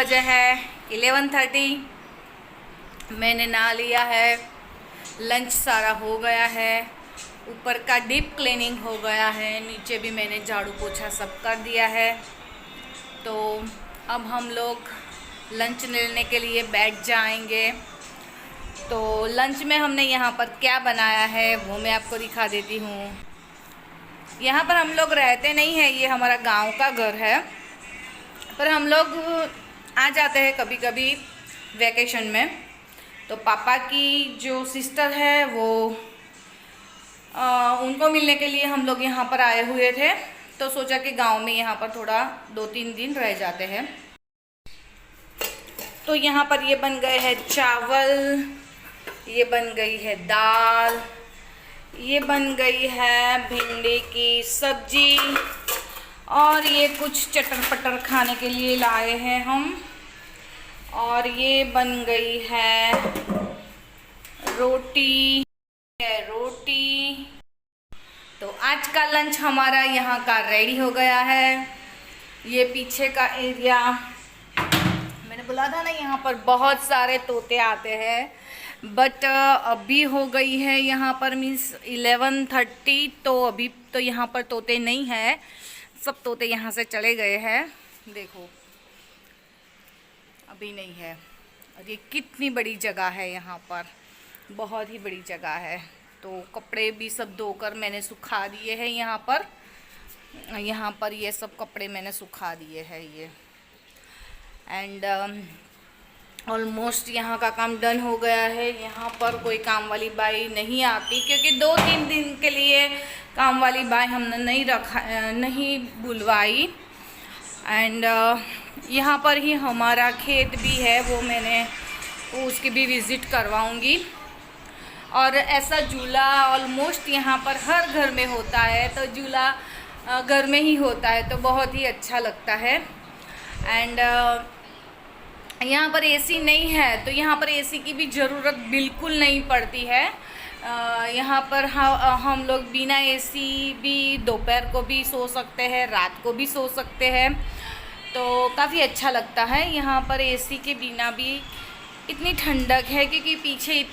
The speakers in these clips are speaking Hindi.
बजे है 11:30। मैंने नहा लिया है, लंच सारा हो गया है, ऊपर का डीप क्लीनिंग हो गया है, नीचे भी मैंने झाड़ू पोछा सब कर दिया है। तो अब हम लोग लंच लेने के लिए बैठ जाएंगे। तो लंच में हमने यहाँ पर क्या बनाया है वो मैं आपको दिखा देती हूँ। यहाँ पर हम लोग रहते नहीं हैं, ये हमारा गांव का घर है, पर हम लोग आ जाते हैं कभी कभी वैकेशन में। तो पापा की जो सिस्टर है वो उनको मिलने के लिए हम लोग यहाँ पर आए हुए थे, तो सोचा कि गांव में यहाँ पर थोड़ा 2-3 दिन रह जाते हैं। तो यहाँ पर ये बन गए हैं चावल, ये बन गई है दाल, ये बन गई है भिंडी की सब्जी, और ये कुछ चटर पटर खाने के लिए लाए हैं हम, और ये बन गई है रोटी। तो आज का लंच हमारा यहाँ का रेडी हो गया है। ये पीछे का एरिया, मैंने बोला था ना यहाँ पर बहुत सारे तोते आते हैं, बट अभी हो गई है यहाँ पर मीन्स 11:30, तो अभी तो यहाँ पर तोते नहीं है, सब तोते यहाँ से चले गए हैं। देखो अभी नहीं है। और ये कितनी बड़ी जगह है यहाँ पर, बहुत ही बड़ी जगह है। तो कपड़े भी सब धोकर मैंने सुखा दिए हैं यहाँ पर ये सब कपड़े मैंने सुखा दिए हैं ये। एंड ऑलमोस्ट यहाँ का काम डन हो गया है। यहाँ पर कोई काम वाली बाई नहीं आती, क्योंकि 2-3 दिन के लिए काम वाली बाई हमने नहीं बुलवाई। एंड यहाँ पर ही हमारा खेत भी है, वो उसकी भी विज़िट करवाऊँगी। और ऐसा झूला ऑलमोस्ट यहाँ पर हर घर में होता है, तो झूला घर में ही होता है तो बहुत ही अच्छा लगता है। एंड यहाँ पर एसी नहीं है, तो यहाँ पर एसी की भी ज़रूरत बिल्कुल नहीं पड़ती है। यहाँ पर हम लोग बिना एसी भी दोपहर को भी सो सकते हैं, रात को भी सो सकते हैं, तो काफ़ी अच्छा लगता है। यहाँ पर एसी के बिना भी इतनी ठंडक है, क्योंकि पीछे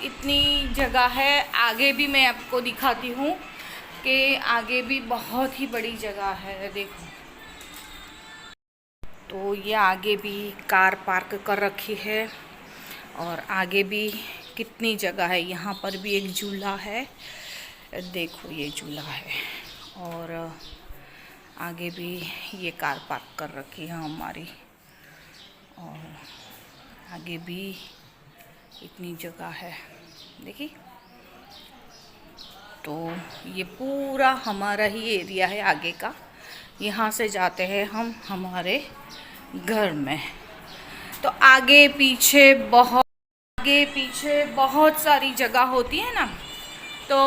इतनी जगह है। आगे भी मैं आपको दिखाती हूँ कि आगे भी बहुत ही बड़ी जगह है, देखो। तो ये आगे भी कार पार्क कर रखी है, और आगे भी कितनी जगह है। यहाँ पर भी एक झूला है, देखो ये झूला है, और आगे भी ये कार पार्क कर रखी है हमारी, और आगे भी इतनी जगह है, देखिए। तो ये पूरा हमारा ही एरिया है आगे का। यहाँ से जाते हैं हम हमारे घर में। तो आगे पीछे बहुत सारी जगह होती है ना, तो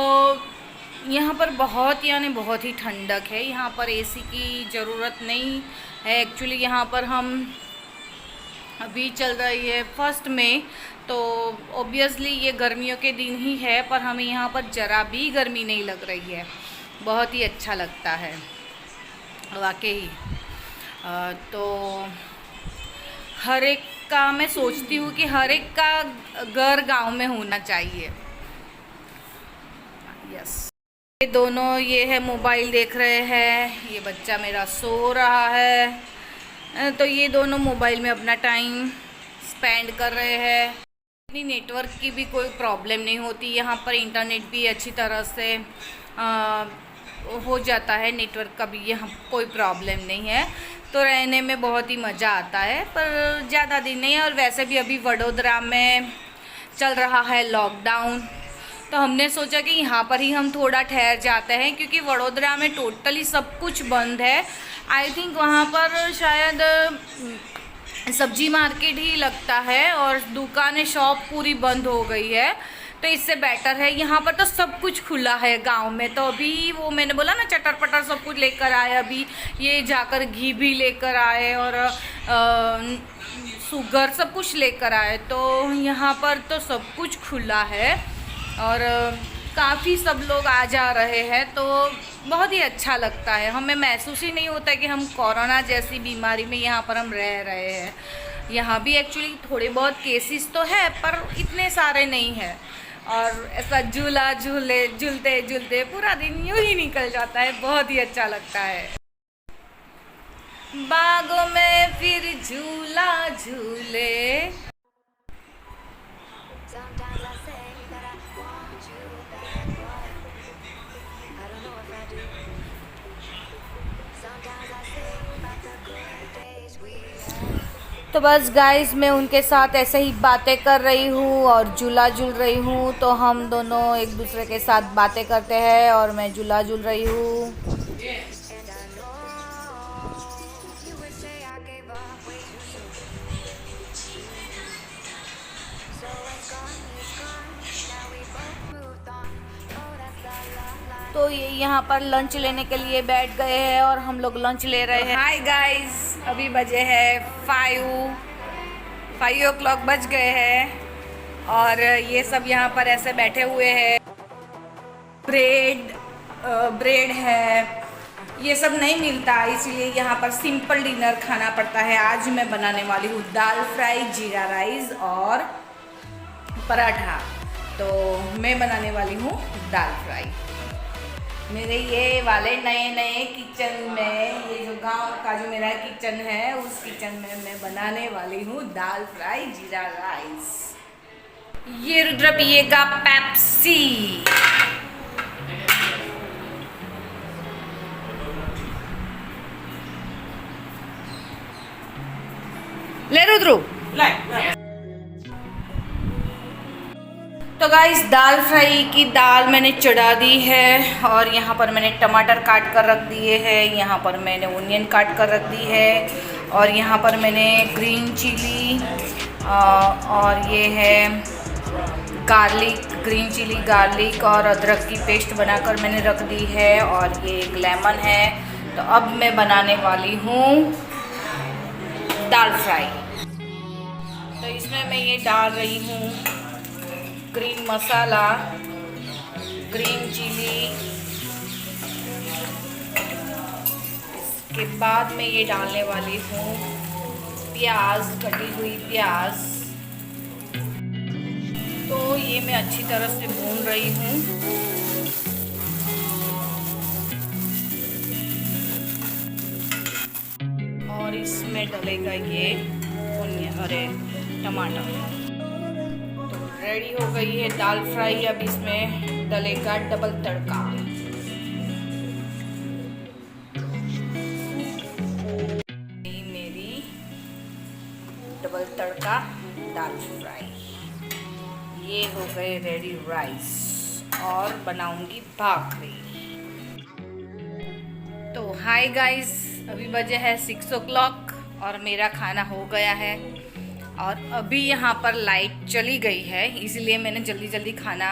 यहाँ पर बहुत ही ठंडक है। यहाँ पर एसी की ज़रूरत नहीं है एक्चुअली। यहाँ पर हम अभी चल रही है 1 मई, तो ऑब्वियसली ये गर्मियों के दिन ही है, पर हमें यहाँ पर ज़रा भी गर्मी नहीं लग रही है, बहुत ही अच्छा लगता है वाकई। तो हर एक का मैं सोचती हूँ कि हर एक का घर गांव में होना चाहिए। यस, ये दोनों ये है मोबाइल देख रहे हैं, ये बच्चा मेरा सो रहा है, तो ये दोनों मोबाइल में अपना टाइम स्पेंड कर रहे हैं। इतनी नेटवर्क की भी कोई प्रॉब्लम नहीं होती, यहाँ पर इंटरनेट भी अच्छी तरह से हो जाता है, नेटवर्क का भी यहाँ कोई प्रॉब्लम नहीं है, तो रहने में बहुत ही मज़ा आता है। पर ज़्यादा दिन नहीं है, और वैसे भी अभी वडोदरा में चल रहा है लॉकडाउन, तो हमने सोचा कि यहाँ पर ही हम थोड़ा ठहर जाते हैं, क्योंकि वडोदरा में टोटली सब कुछ बंद है। आई थिंक वहाँ पर शायद सब्जी मार्केट ही लगता है, और दुकानें शॉप पूरी बंद हो गई है, तो इससे बेटर है यहाँ पर तो सब कुछ खुला है गांव में। तो अभी वो मैंने बोला ना चटर पटर सब कुछ लेकर आए, अभी ये जाकर घी भी लेकर आए, और शुगर सब कुछ लेकर आए। तो यहाँ पर तो सब कुछ खुला है, और काफ़ी सब लोग आ जा रहे हैं, तो बहुत ही अच्छा लगता है, हमें महसूस ही नहीं होता कि हम कोरोना जैसी बीमारी में यहाँ पर हम रह रहे हैं। यहाँ भी एक्चुअली थोड़े बहुत केसेस तो है पर इतने सारे नहीं है, और ऐसा झूलते झूलते पूरा दिन यूं ही निकल जाता है, बहुत ही अच्छा लगता है। बागों में फिर झूला झूले। तो बस गाइस मैं उनके साथ ऐसे ही बातें कर रही हूँ और झूला झूल रही हूँ, तो हम दोनों एक दूसरे के साथ बातें करते हैं और मैं झूला झूल रही हूँ। तो ये यहाँ पर लंच लेने के लिए बैठ गए हैं और हम लोग लंच ले रहे हैं। हाय गाइस, अभी बजे है 5 o'clock बज गए हैं और ये सब यहाँ पर ऐसे बैठे हुए हैं। ब्रेड है, ये सब नहीं मिलता, इसीलिए यहाँ पर सिंपल डिनर खाना पड़ता है। आज मैं बनाने वाली हूँ दाल फ्राई, जीरा राइस और पराठा। तो मैं बनाने वाली हूँ दाल फ्राई। मेरे ये वाले नए किचन में, ये जो गांव का जो मेरा किचन है उस किचन में मैं बनाने वाली हूँ दाल फ्राई जीरा राइस। ये रुद्र पिएगा पेप्सी। ले रुद्रू। तो गाइस दाल फ्राई की दाल मैंने चढ़ा दी है और यहाँ पर मैंने टमाटर काट कर रख दिए हैं, यहाँ पर मैंने ओनियन काट कर रख दी है और यहाँ पर मैंने ग्रीन चिली और ये है ग्रीन चिली गार्लिक और अदरक की पेस्ट बनाकर मैंने रख दी है और ये एक लेमन है। तो अब मैं बनाने वाली हूँ दाल फ्राई। तो इसमें मैं ये डाल रही हूँ ग्रीन मसाला, ग्रीन चिली, इसके बाद मैं ये डालने वाली हूँ प्याज, कटी हुई प्याज। तो ये मैं अच्छी तरह से भून रही हूँ। और इसमें डलेगा ये अरे टमाटर। रेडी हो गई है दाल फ्राई। अब इसमें डलेगा डबल तड़का। मेरी डबल तड़का दाल फ्राई। ये हो गए रेडी राइस और बनाऊंगी भाखरी। तो हाय गाइस, अभी बजे है 6 o'clock और मेरा खाना हो गया है और अभी यहाँ पर लाइट चली गई है, इसलिए मैंने जल्दी जल्दी खाना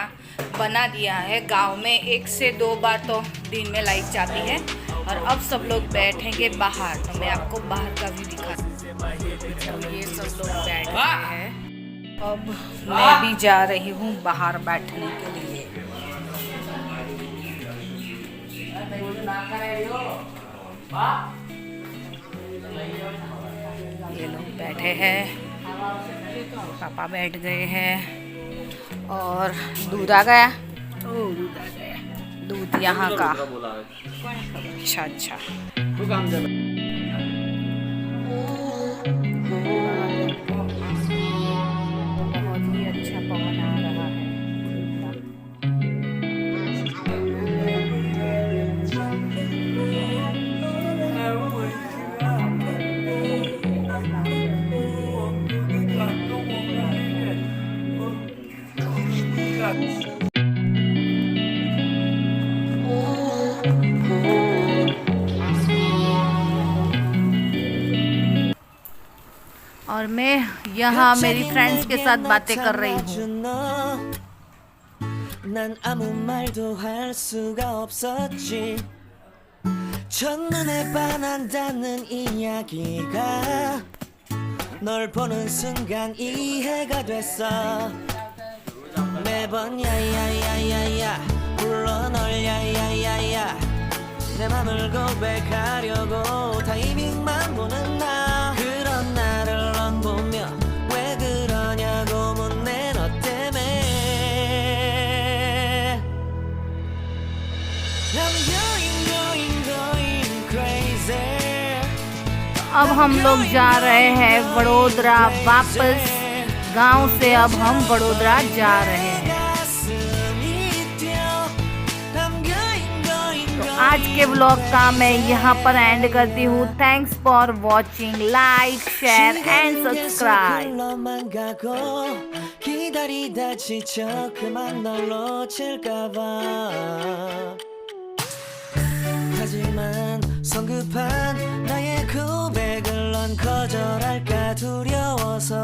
बना दिया है। गांव में 1 से 2 बार तो दिन में लाइट जाती है और अब सब लोग बैठेंगे बाहर, तो मैं आपको बाहर का भी दिखा। तो ये सब लोग बैठ गए हैं, अब मैं भी जा रही हूँ बाहर बैठने के लिए। ये लोग बैठे हैं, पापा बैठ गए हैं और दूध आ गया। दूध यहाँ का। अच्छा अच्छा। बहुत ही अच्छा पवन आ रहा है। और मैं यहाँ मेरी फ्रेंड्स के साथ बातें कर रही हूँ। 난 아무 말도 할 수가 없었지. 첫눈에 반한다는 이야기가 널 보는 순간 이해가 됐어. 매번 야야야야야 불러 널 야야야야 내 맘을 고백하려고 타이밍만 보는 나 그런 나를 넌 보며 왜 그러냐고 묻네 너 때문에 I'm going crazy अब हम लोग जा रहे हैं वडोदरा वापस गांव से अब हम वडोदरा जा रहे हैं। तो आज के व्लॉग का मैं यहाँ पर एंड करती हूँ। Thanks for watching, like share and subscribe. 기다리다 지쳐 그만 널 놓칠까봐 하지만 성급한 나의 고백을 넌 거절할까 두려워서